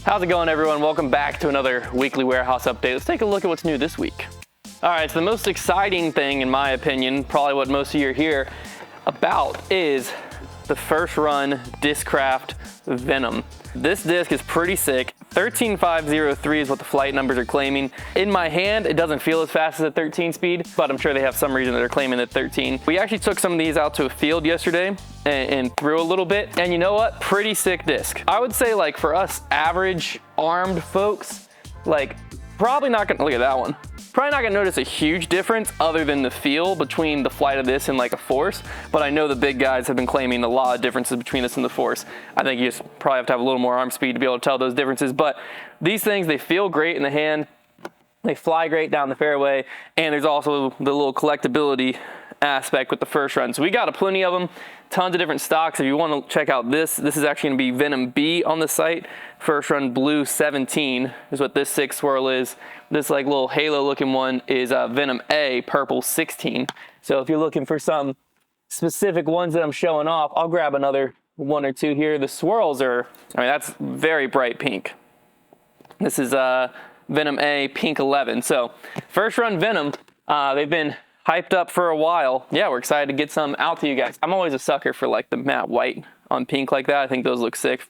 How's it going, everyone? Welcome back to another weekly warehouse update. Let's take a look at what's new this week. All right, so the most exciting thing, in my opinion, probably what most of you are here about, is the first run DISCRAFT VENOM. This disc is pretty sick. 13503 is what the flight numbers are claiming. In my hand, it doesn't feel as fast as a 13 speed, but I'm sure they have some reason that they're claiming that 13. We actually took some of these out to a field yesterday and threw a little bit, and you know what? Pretty sick disc. I would say, like, for us average armed folks, like, probably not gonna, look at that one. Probably not gonna notice a huge difference other than the feel between the flight of this and like a Force, but I know the big guys have been claiming a lot of differences between this and the Force. I think you just probably have to have a little more arm speed to be able to tell those differences, but these things, they feel great in the hand, they fly great down the fairway, and there's also the little collectability aspect with the first run. So we got plenty of them, tons of different stocks. If you want to check out this is actually going to be VENOM B on the site. First run blue 17 is what this 6 swirl is. This like little halo looking one is VENOM A purple 16. So if you're looking for some specific ones that I'm showing off, I'll grab another one or two here. The swirls are, I mean, that's very bright pink. This is VENOM A pink 11. So first run VENOM, they've been hyped up for a while. Yeah, we're excited to get some out to you guys. I'm always a sucker for like the matte white on pink like that. I think those look sick.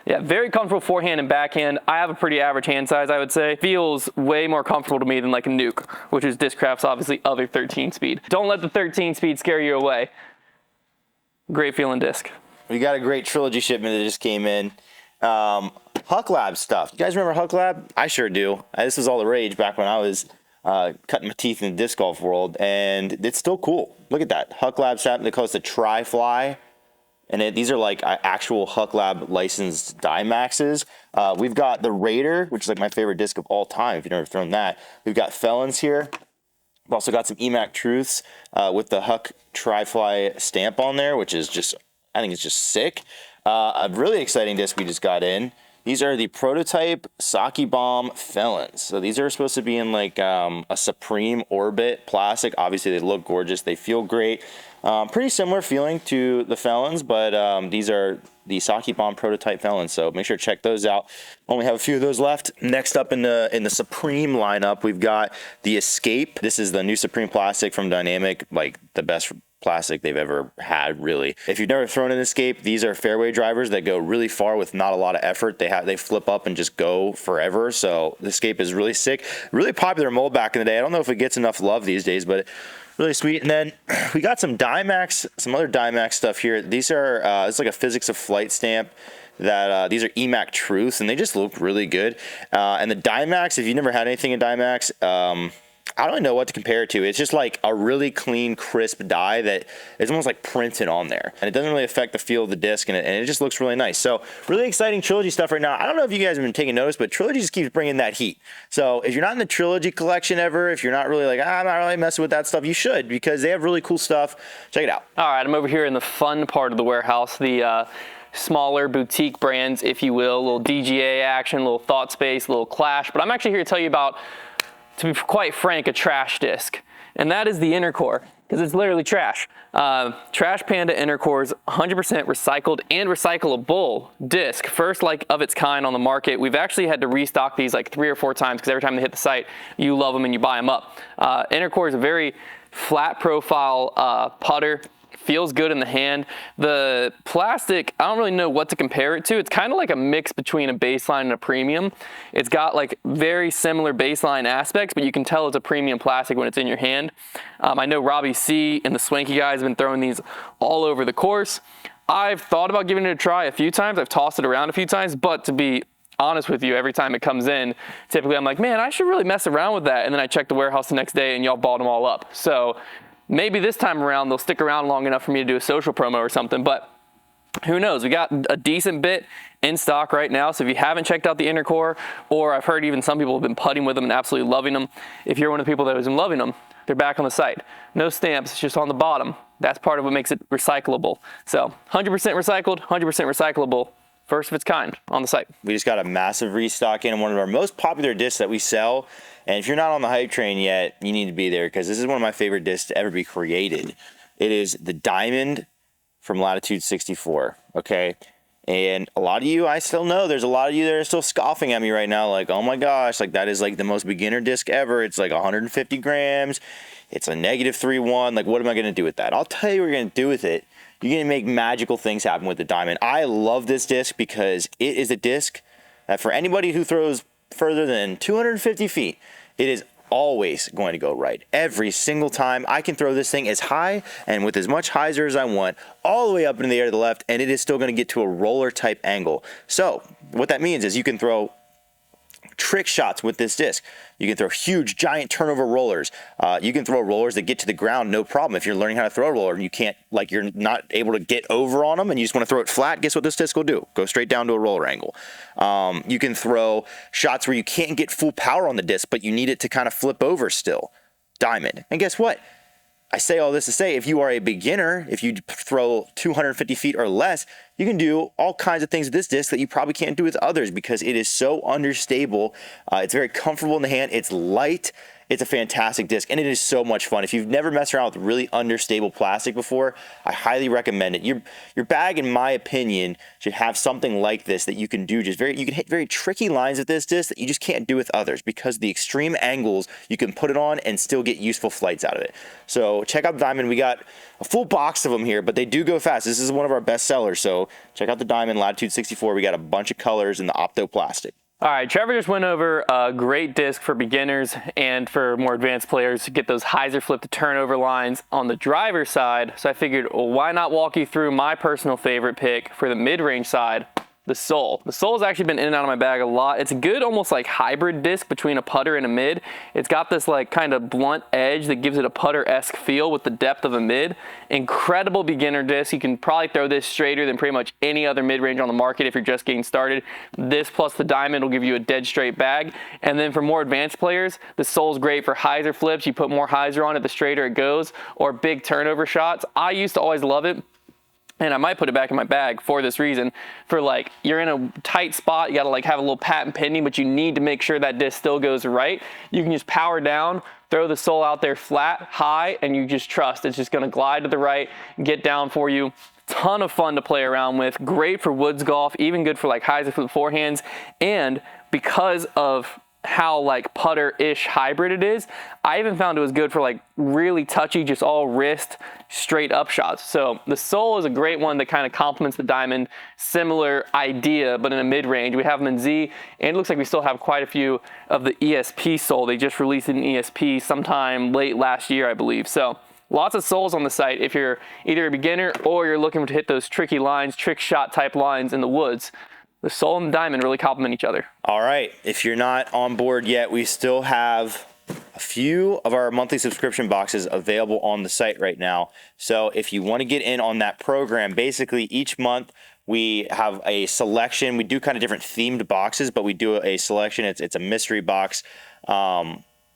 Yeah, very comfortable forehand and backhand. I have a pretty average hand size, I would say. Feels way more comfortable to me than like a Nuke, which is DISCRAFT's obviously other 13 speed. Don't let the 13 speed scare you away. Great feeling disc. We got a great Trilogy shipment that just came in. Huck Lab stuff. You guys remember Huck Lab? I sure do. This was all the rage back when I was cutting my teeth in the disc golf world, and it's still cool. Look at that. Huck Lab strap. They call it the Tri-Fly. And these are like actual Huck Lab licensed Dimaxes. We've got the Raider, which is like my favorite disc of all time, if you've never thrown that. We've got Felons here. We've also got some EMAC Truths with the Huck Tri-Fly stamp on there, which is just, I think it's just sick. A really exciting disc we just got in. These are the prototype Sockibomb Felons. So these are supposed to be in like a Supreme Orbit plastic. Obviously, they look gorgeous. They feel great. Pretty similar feeling to the Felons, but these are the Sockibomb prototype Felons. So make sure to check those out. Only have a few of those left. Next up in the Supreme lineup, we've got the Escape. This is the new Supreme plastic from Dynamic, like the best plastic they've ever had, really. If you've never thrown an Escape, these are fairway drivers that go really far with not a lot of effort. They flip up and just go forever. So the Escape is really sick. Really popular mold back in the day. I don't know if it gets enough love these days, but really sweet. And then we got some Dimax, some other Dimax stuff here. These are it's like a Physics of Flight stamp. That these are EMAC Truths, and they just look really good. And the Dimax, if you've never had anything in Dimax, I don't know what to compare it to. It's just like a really clean, crisp die that is almost like printed on there. And it doesn't really affect the feel of the disc, and it just looks really nice. So really exciting Trilogy stuff right now. I don't know if you guys have been taking notice, but Trilogy just keeps bringing that heat. So if you're not in the Trilogy collection ever, if you're not really like, I'm not really messing with that stuff, you should, because they have really cool stuff. Check it out. All right, I'm over here in the fun part of the warehouse, the smaller boutique brands, if you will, a little DGA action, a little Thought Space, a little Clash. But I'm actually here to tell you about, to be quite frank, a trash disc. And that is the inner core, because it's literally trash. Trash Panda inner core is 100% recycled and recyclable disc. First like of its kind on the market. We've actually had to restock these like 3 or 4 times, because every time they hit the site, you love them and you buy them up. Inner core is a very flat profile putter. Feels good in the hand. The plastic, I don't really know what to compare it to. It's kind of like a mix between a baseline and a premium. It's got like very similar baseline aspects, but you can tell it's a premium plastic when it's in your hand. I know Robbie C and the Swanky guys have been throwing these all over the course. I've thought about giving it a try a few times. I've tossed it around a few times, but to be honest with you, every time it comes in, typically I'm like, man, I should really mess around with that. And then I check the warehouse the next day and y'all bought them all up. So maybe this time around, they'll stick around long enough for me to do a social promo or something, but who knows? We got a decent bit in stock right now, so if you haven't checked out the inner core, or I've heard even some people have been putting with them and absolutely loving them, if you're one of the people that has been loving them, they're back on the site. No stamps, it's just on the bottom. That's part of what makes it recyclable. So 100% recycled, 100% recyclable. First of its kind on the site. We just got a massive restock in one of our most popular discs that we sell. And if you're not on the hype train yet, you need to be there, because this is one of my favorite discs to ever be created. It is the Diamond from Latitude 64. Okay. And a lot of you, I still know there's a lot of you that are still scoffing at me right now, like, oh my gosh, like that is like the most beginner disc ever. It's like 150 grams. It's a -3.1. Like, what am I going to do with that? I'll tell you what you're going to do with it. You're going to make magical things happen with the Diamond. I love this disc because it is a disc that for anybody who throws further than 250 feet, it is always going to go right. Every single time I can throw this thing as high and with as much hyzer as I want, all the way up in the air to the left, and it is still going to get to a roller type angle. So what that means is you can throw trick shots with this disc. You can throw huge, giant turnover rollers. You can throw rollers that get to the ground, no problem. If you're learning how to throw a roller and you can't, like, you're not able to get over on them and you just want to throw it flat, guess what this disc will do? Go straight down to a roller angle. You can throw shots where you can't get full power on the disc, but you need it to kind of flip over still. Diamond. And guess what? I say all this to say, if you are a beginner, if you throw 250 feet or less, you can do all kinds of things with this disc that you probably can't do with others because it is so understable. It's very comfortable in the hand. It's light. It's a fantastic disc, and it is so much fun. If you've never messed around with really understable plastic before, I highly recommend it. Your bag, in my opinion, should have something like this that you can do. You can hit very tricky lines with this disc that you just can't do with others because the extreme angles you can put it on and still get useful flights out of it. So check out the Diamond. We got a full box of them here, but they do go fast. This is one of our best sellers. So check out the Diamond Latitude 64. We got a bunch of colors in the opto plastic. All right, Trevor just went over a great disc for beginners and for more advanced players to get those hyzer flip to turnover lines on the driver's side. So I figured, well, why not walk you through my personal favorite pick for the mid-range side, the Soul. The Soul has actually been in and out of my bag a lot. It's a good, almost like hybrid disc between a putter and a mid. It's got this like kind of blunt edge that gives it a putter-esque feel with the depth of a mid. Incredible beginner disc. You can probably throw this straighter than pretty much any other mid-range on the market if you're just getting started. This plus the Diamond will give you a dead straight bag. And then for more advanced players, the Soul's great for hyzer flips. You put more hyzer on it, the straighter it goes, or big turnover shots. I used to always love it. And I might put it back in my bag for this reason. For like, you're in a tight spot, you gotta like have a little patent pending, but you need to make sure that disc still goes right. You can just power down, throw the Soul out there flat, high, and you just trust it's just gonna glide to the right, get down for you. Ton of fun to play around with. Great for woods golf, even good for like hyzer flip forehands. And because of how like putter-ish hybrid it is, I even found it was good for like really touchy, just all wrist straight up shots. So the Soul is a great one that kind of complements the Diamond. Similar idea, but in a mid-range. We have them in Z, and it looks like we still have quite a few of the ESP Soul. They just released an ESP sometime late last year, I believe. So lots of Souls on the site if you're either a beginner or you're looking to hit those tricky lines, trick shot type lines in the woods. The Soul and the Diamond really complement each other. All right. If you're not on board yet, we still have a few of our monthly subscription boxes available on the site right now. So if you want to get in on that program, basically each month we have a selection. We do kind of different themed boxes, but we do a selection. It's a mystery box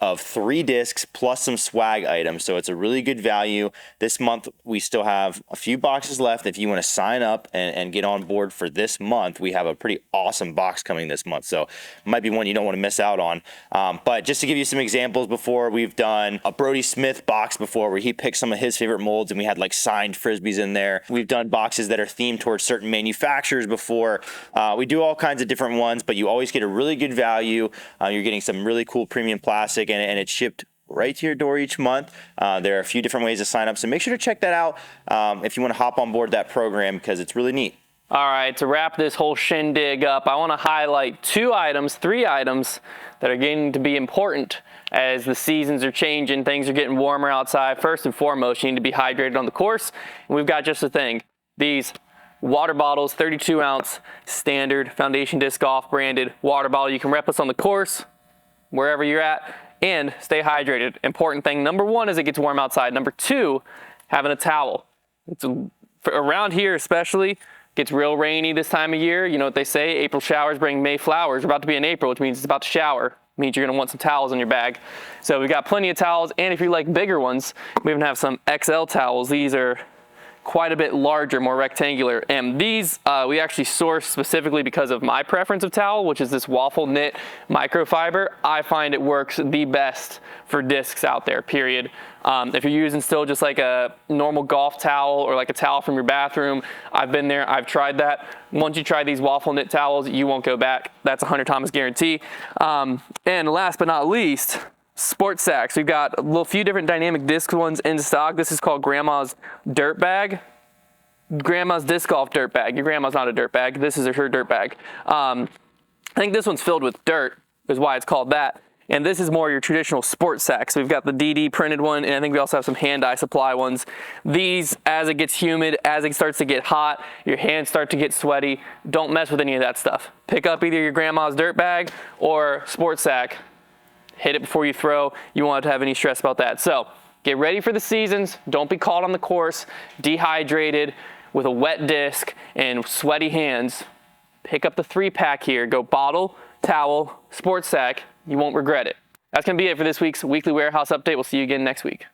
of 3 discs plus some swag items. So it's a really good value. This month, we still have a few boxes left. If you want to sign up and get on board for this month, we have a pretty awesome box coming this month. So it might be one you don't want to miss out on. But just to give you some examples before, we've done a Brody Smith box before where he picked some of his favorite molds and we had like signed Frisbees in there. We've done boxes that are themed towards certain manufacturers before. We do all kinds of different ones, but you always get a really good value. You're getting some really cool premium plastic and it's shipped right to your door each month. There are a few different ways to sign up, so make sure to check that out if you want to hop on board that program because it's really neat. All right, to wrap this whole shindig up, I want to highlight 3 items that are getting to be important as the seasons are changing, things are getting warmer outside. First and foremost, you need to be hydrated on the course, and we've got just the thing. These water bottles, 32 ounce standard Foundation Disc Golf branded water bottle. You can rep us on the course, wherever you're at, and stay hydrated. Important thing number 1 is it gets warm outside. Number 2, having a towel. Around here especially, gets real rainy this time of year. You know what they say, April showers bring May flowers. We're about to be in April, which means it's about to shower. It means you're gonna want some towels in your bag. So we've got plenty of towels, and if you like bigger ones, we even have some XL towels. These are quite a bit larger, more rectangular. And these we actually source specifically because of my preference of towel, which is this waffle knit microfiber. I find it works the best for discs out there, period. If you're using still just like a normal golf towel or like a towel from your bathroom, I've been there, I've tried that. Once you try these waffle knit towels, you won't go back. That's 100 times guarantee. And last but not least, sport sacks. We've got a few different dynamic disc ones in stock. This is called Grandma's Dirt Bag. Grandma's disc golf dirt bag. Your grandma's not a dirt bag. This is her dirt bag. I think this one's filled with dirt, is why it's called that. And this is more your traditional sport sack. So we've got the DD printed one, and I think we also have some hand dye supply ones. These, as it gets humid, as it starts to get hot, your hands start to get sweaty, don't mess with any of that stuff. Pick up either your grandma's dirt bag or sport sack. Hit it before you throw. You won't have to have any stress about that. So get ready for the seasons. Don't be caught on the course, dehydrated, with a wet disc and sweaty hands. Pick up the 3-pack here. Go bottle, towel, sport sack. You won't regret it. That's going to be it for this week's Weekly Warehouse Update. We'll see you again next week.